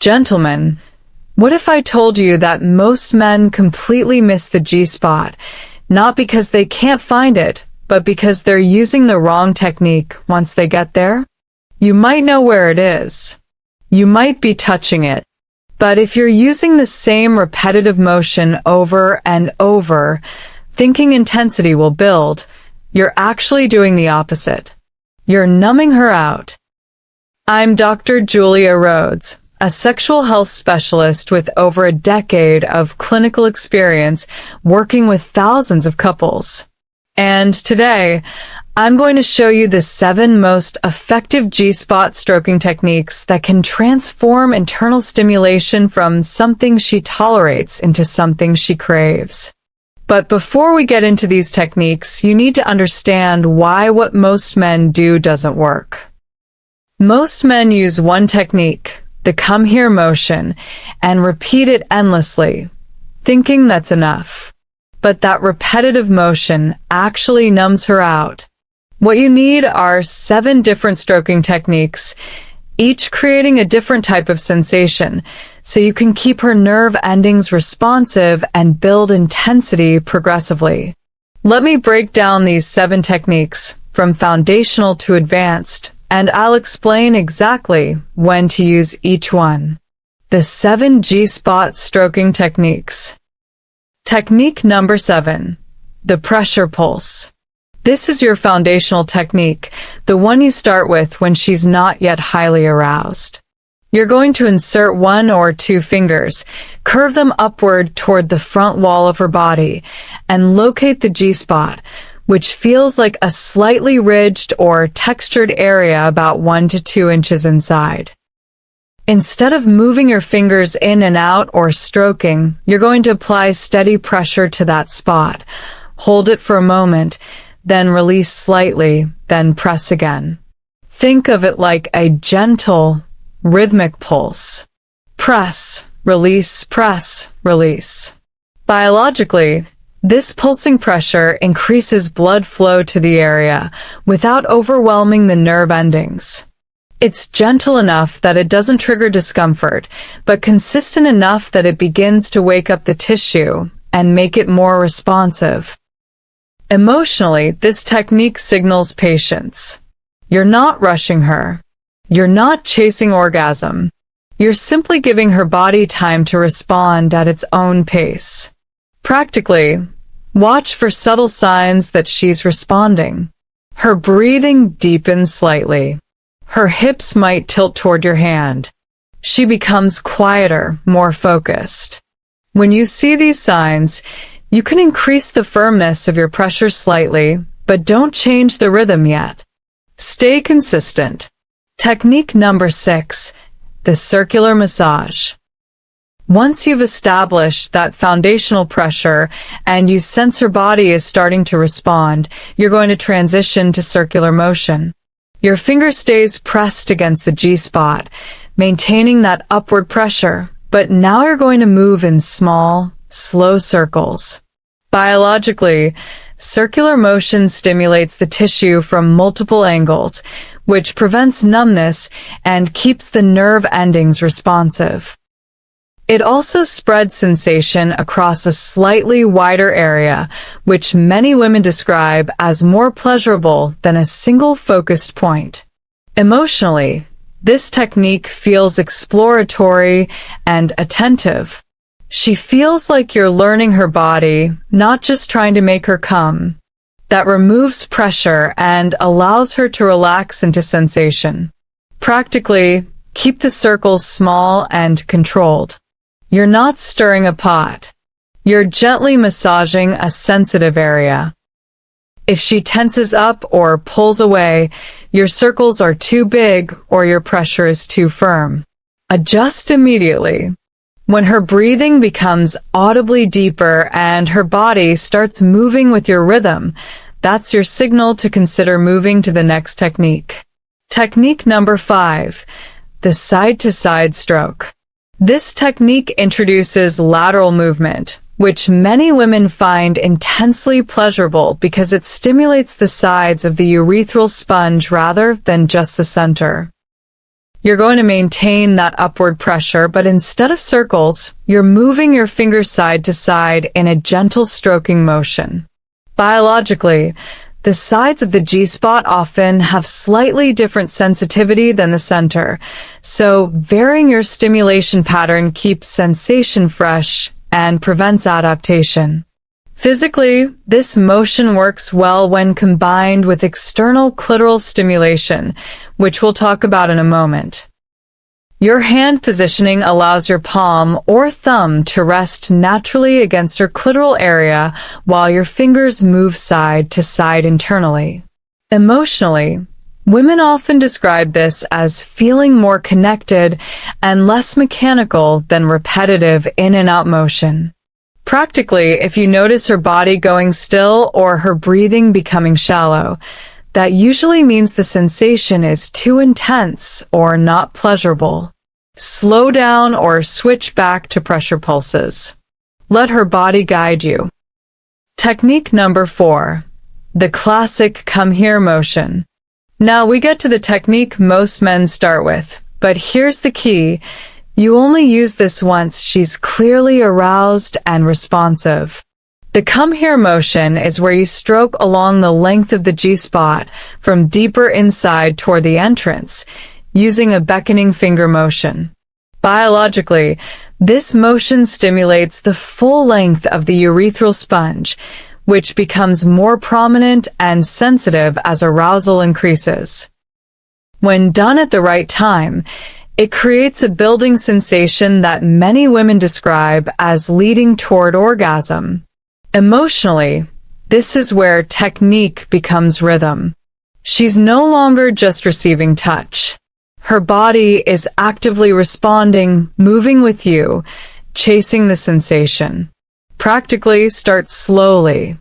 Gentlemen, what if I told you that most men completely miss the G-spot, not because they can't find it, but because they're using the wrong technique once they get there? You might know where it is. You might be touching it. But if you're using the same repetitive motion over and over, thinking intensity will build, you're actually doing the opposite. You're numbing her out. I'm Dr. Julia Rhodes, a sexual health specialist with over a decade of clinical experience working with thousands of couples. And today, I'm going to show you the 7 most effective G-spot stroking techniques that can transform internal stimulation from something she tolerates into something she craves. But before we get into these techniques, you need to understand why what most men do doesn't work. Most men use one technique, the come here motion, and repeat it endlessly, thinking that's enough. But that repetitive motion actually numbs her out. What you need are 7 different stroking techniques, each creating a different type of sensation, so you can keep her nerve endings responsive and build intensity progressively. Let me break down these 7 techniques, from foundational to advanced, and I'll explain exactly when to use each one. The 7 G-spot stroking techniques. Technique number 7. The pressure pulse. This is your foundational technique, the one you start with when she's not yet highly aroused. You're going to insert 1 or 2 fingers, curve them upward toward the front wall of her body, and locate the G-spot, which feels like a slightly ridged or textured area about 1 to 2 inches inside. Instead of moving your fingers in and out or stroking, you're going to apply steady pressure to that spot. Hold it for a moment, then release slightly, then press again. Think of it like a gentle, rhythmic pulse. Press, release, press, release. Biologically, this pulsing pressure increases blood flow to the area without overwhelming the nerve endings. It's gentle enough that it doesn't trigger discomfort, but consistent enough that it begins to wake up the tissue and make it more responsive. Emotionally, this technique signals patience. You're not rushing her. You're not chasing orgasm. You're simply giving her body time to respond at its own pace. Practically, watch for subtle signs that she's responding. Her breathing deepens slightly. Her hips might tilt toward your hand. She becomes quieter, more focused. When you see these signs, you can increase the firmness of your pressure slightly, but don't change the rhythm yet. Stay consistent. Technique number 6, the circular massage. Once you've established that foundational pressure and you sense her body is starting to respond, you're going to transition to circular motion. Your finger stays pressed against the G-spot, maintaining that upward pressure, but now you're going to move in small, slow circles. Biologically, circular motion stimulates the tissue from multiple angles, which prevents numbness and keeps the nerve endings responsive. It also spreads sensation across a slightly wider area, which many women describe as more pleasurable than a single focused point. Emotionally, this technique feels exploratory and attentive. She feels like you're learning her body, not just trying to make her come. That removes pressure and allows her to relax into sensation. Practically, keep the circles small and controlled. You're not stirring a pot. You're gently massaging a sensitive area. If she tenses up or pulls away, your circles are too big or your pressure is too firm. Adjust immediately. When her breathing becomes audibly deeper and her body starts moving with your rhythm, that's your signal to consider moving to the next technique. Technique number 5, the side-to-side stroke. This technique introduces lateral movement, which many women find intensely pleasurable because it stimulates the sides of the urethral sponge rather than just the center. You're going to maintain that upward pressure, but instead of circles, you're moving your fingers side to side in a gentle stroking motion. Biologically, the sides of the G-spot often have slightly different sensitivity than the center, so varying your stimulation pattern keeps sensation fresh and prevents adaptation. Physically, this motion works well when combined with external clitoral stimulation, which we'll talk about in a moment. Your hand positioning allows your palm or thumb to rest naturally against your clitoral area while your fingers move side to side internally. Emotionally, women often describe this as feeling more connected and less mechanical than repetitive in and out motion. Practically, if you notice her body going still or her breathing becoming shallow, that usually means the sensation is too intense or not pleasurable. Slow down or switch back to pressure pulses. Let her body guide you. Technique number 4. The classic come here motion. Now we get to the technique most men start with, but here's the key. You only use this once she's clearly aroused and responsive. The come here motion is where you stroke along the length of the G-spot from deeper inside toward the entrance, using a beckoning finger motion. Biologically, this motion stimulates the full length of the urethral sponge, which becomes more prominent and sensitive as arousal increases. When done at the right time, it creates a building sensation that many women describe as leading toward orgasm. Emotionally, this is where technique becomes rhythm. She's no longer just receiving touch. Her body is actively responding, moving with you, chasing the sensation. Practically start slowly.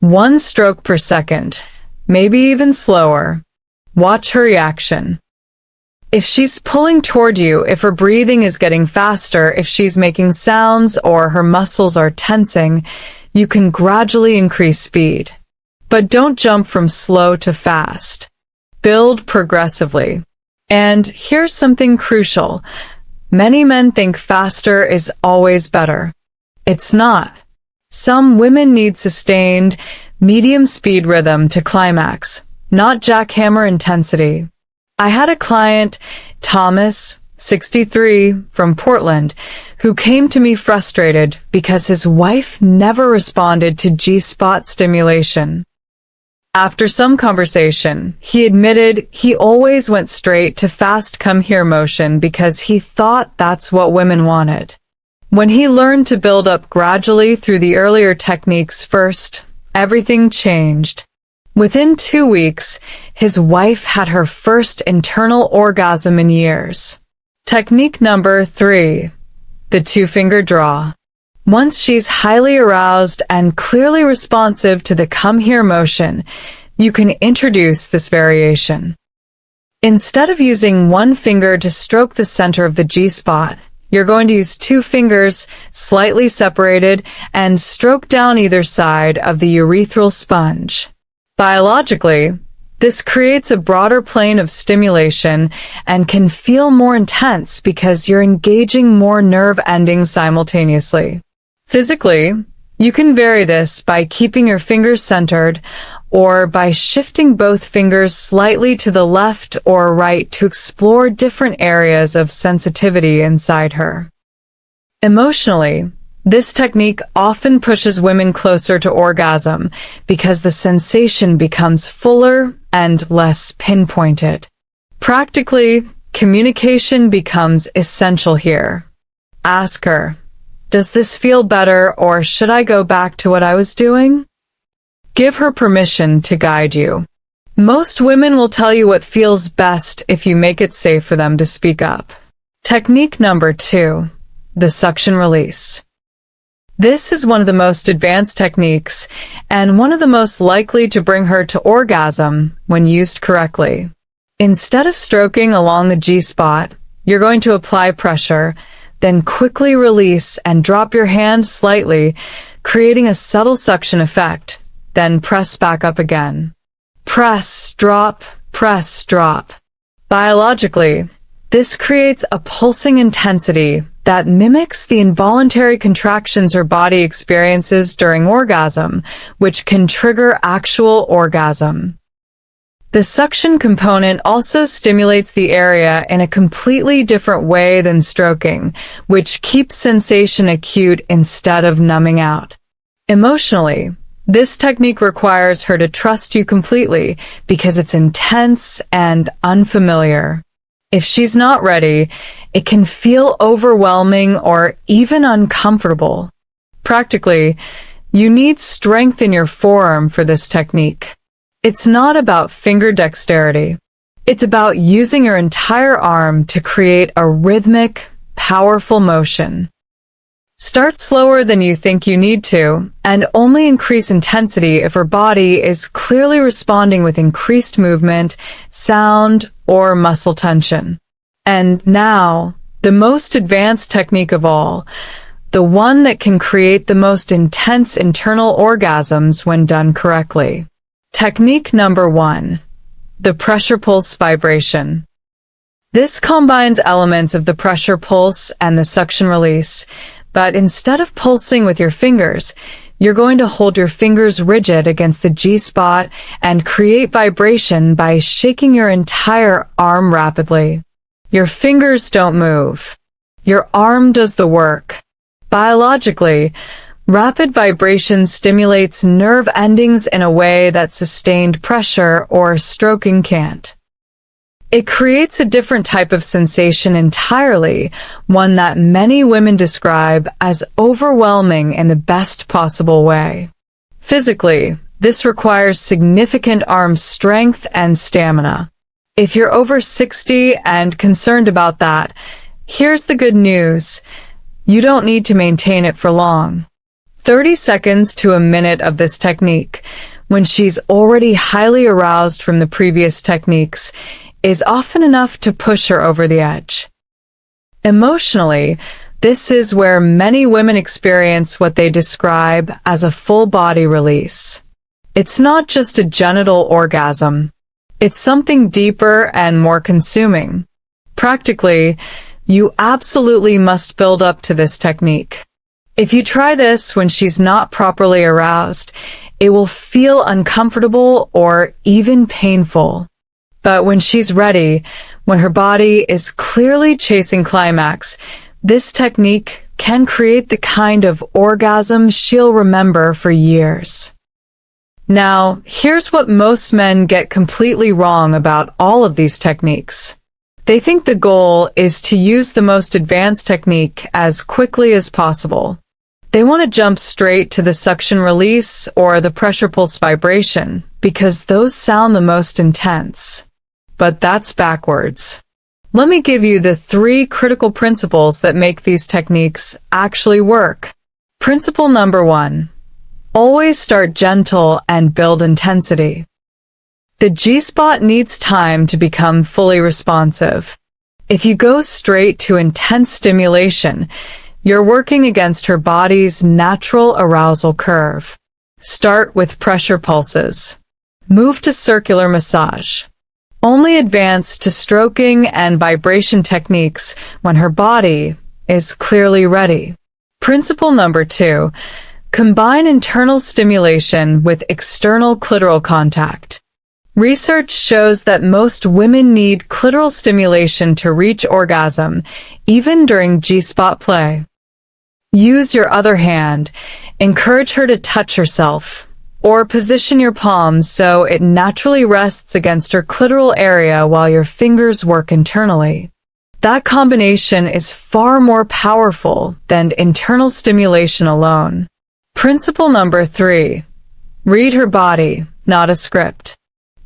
1 stroke per second, maybe even slower. Watch her reaction. If she's pulling toward you, if her breathing is getting faster, if she's making sounds or her muscles are tensing, you can gradually increase speed. But don't jump from slow to fast. Build progressively. And here's something crucial. Many men think faster is always better. It's not. Some women need sustained, medium-speed rhythm to climax, not jackhammer intensity. I had a client, Thomas, 63, from Portland, who came to me frustrated because his wife never responded to G-spot stimulation. After some conversation, he admitted he always went straight to fast come here motion because he thought that's what women wanted. When he learned to build up gradually through the earlier techniques first, everything changed. Within 2 weeks, his wife had her first internal orgasm in years. Technique number 3. The 2-finger draw. Once she's highly aroused and clearly responsive to the come here motion, you can introduce this variation. Instead of using 1 finger to stroke the center of the G-spot, you're going to use 2 fingers, slightly separated, and stroke down either side of the urethral sponge. Biologically, this creates a broader plane of stimulation and can feel more intense because you're engaging more nerve endings simultaneously. Physically, you can vary this by keeping your fingers centered or by shifting both fingers slightly to the left or right to explore different areas of sensitivity inside her. Emotionally, this technique often pushes women closer to orgasm because the sensation becomes fuller and less pinpointed. Practically, communication becomes essential here. Ask her, does this feel better or should I go back to what I was doing? Give her permission to guide you. Most women will tell you what feels best if you make it safe for them to speak up. Technique number 2, the suction release. This is one of the most advanced techniques and one of the most likely to bring her to orgasm when used correctly. Instead of stroking along the G-spot, you're going to apply pressure, then quickly release and drop your hand slightly, creating a subtle suction effect, then press back up again. Press, drop, press, drop. Biologically, This creates a pulsing intensity that mimics the involuntary contractions her body experiences during orgasm, which can trigger actual orgasm. The suction component also stimulates the area in a completely different way than stroking, which keeps sensation acute instead of numbing out. Emotionally, this technique requires her to trust you completely because it's intense and unfamiliar. If she's not ready, it can feel overwhelming or even uncomfortable. Practically, you need strength in your forearm for this technique. It's not about finger dexterity. It's about using your entire arm to create a rhythmic, powerful motion. Start slower than you think you need to, and only increase intensity if her body is clearly responding with increased movement, sound, or muscle tension. And now, the most advanced technique of all, the one that can create the most intense internal orgasms when done correctly. Technique number 1. The pressure pulse vibration. This combines elements of the pressure pulse and the suction release, but instead of pulsing with your fingers, you're going to hold your fingers rigid against the G-spot and create vibration by shaking your entire arm rapidly. Your fingers don't move. Your arm does the work. Biologically, rapid vibration stimulates nerve endings in a way that sustained pressure or stroking can't. It creates a different type of sensation entirely, one that many women describe as overwhelming in the best possible way. Physically, this requires significant arm strength and stamina. If you're over 60 and concerned about that, here's the good news. You don't need to maintain it for long. 30 seconds to a minute of this technique, when she's already highly aroused from the previous techniques, is often enough to push her over the edge. Emotionally, this is where many women experience what they describe as a full-body release. It's not just a genital orgasm. It's something deeper and more consuming. Practically, you absolutely must build up to this technique. If you try this when she's not properly aroused, it will feel uncomfortable or even painful. But when she's ready, when her body is clearly chasing climax, this technique can create the kind of orgasm she'll remember for years. Now, here's what most men get completely wrong about all of these techniques. They think the goal is to use the most advanced technique as quickly as possible. They want to jump straight to the suction release or the pressure pulse vibration because those sound the most intense. But that's backwards. Let me give you the 3 critical principles that make these techniques actually work. Principle number 1. Always start gentle and build intensity. The G-spot needs time to become fully responsive. If you go straight to intense stimulation, you're working against her body's natural arousal curve. Start with pressure pulses. Move to circular massage. Only advance to stroking and vibration techniques when her body is clearly ready. Principle number 2. Combine internal stimulation with external clitoral contact. Research shows that most women need clitoral stimulation to reach orgasm, even during G-spot play. Use your other hand, encourage her to touch herself, or position your palms so it naturally rests against her clitoral area while your fingers work internally. That combination is far more powerful than internal stimulation alone. Principle number 3. Read her body, not a script.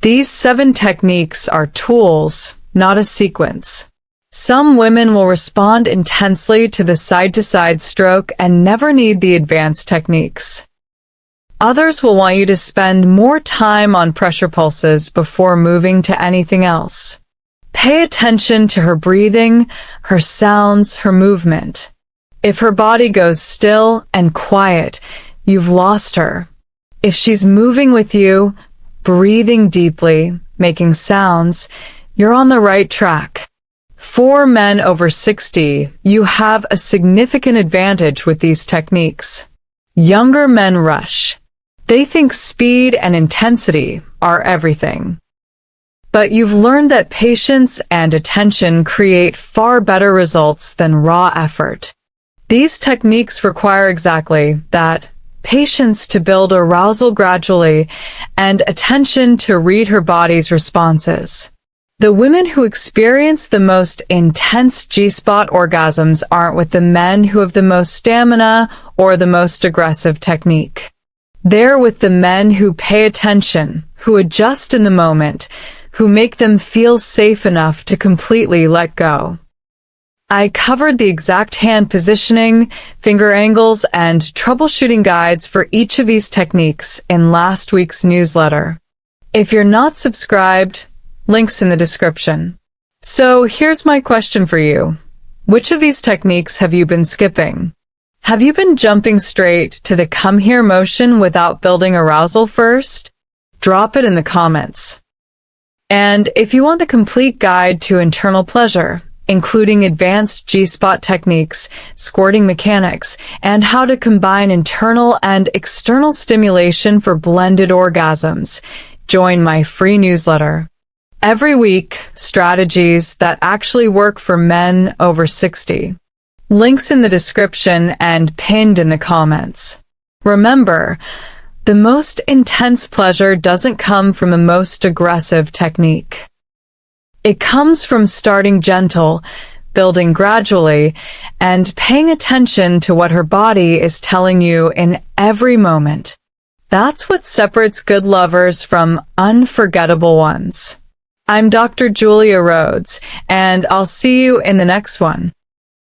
These 7 techniques are tools, not a sequence. Some women will respond intensely to the side-to-side stroke and never need the advanced techniques. Others will want you to spend more time on pressure pulses before moving to anything else. Pay attention to her breathing, her sounds, her movement. If her body goes still and quiet, you've lost her. If she's moving with you, breathing deeply, making sounds, you're on the right track. For men over 60, you have a significant advantage with these techniques. Younger men rush. They think speed and intensity are everything. But you've learned that patience and attention create far better results than raw effort. These techniques require exactly that: patience to build arousal gradually and attention to read her body's responses. The women who experience the most intense G-spot orgasms aren't with the men who have the most stamina or the most aggressive technique. They're with the men who pay attention, who adjust in the moment, who make them feel safe enough to completely let go. I covered the exact hand positioning, finger angles, and troubleshooting guides for each of these techniques in last week's newsletter. If you're not subscribed, links in the description. So here's my question for you. Which of these techniques have you been skipping? Have you been jumping straight to the come here motion without building arousal first? Drop it in the comments. And if you want the complete guide to internal pleasure, including advanced G-spot techniques, squirting mechanics, and how to combine internal and external stimulation for blended orgasms, join my free newsletter. Every week, strategies that actually work for men over 60. Links in the description and pinned in the comments. Remember, the most intense pleasure doesn't come from the most aggressive technique. It comes from starting gentle, building gradually, and paying attention to what her body is telling you in every moment. That's what separates good lovers from unforgettable ones. I'm Dr. Julia Rhodes, and I'll see you in the next one.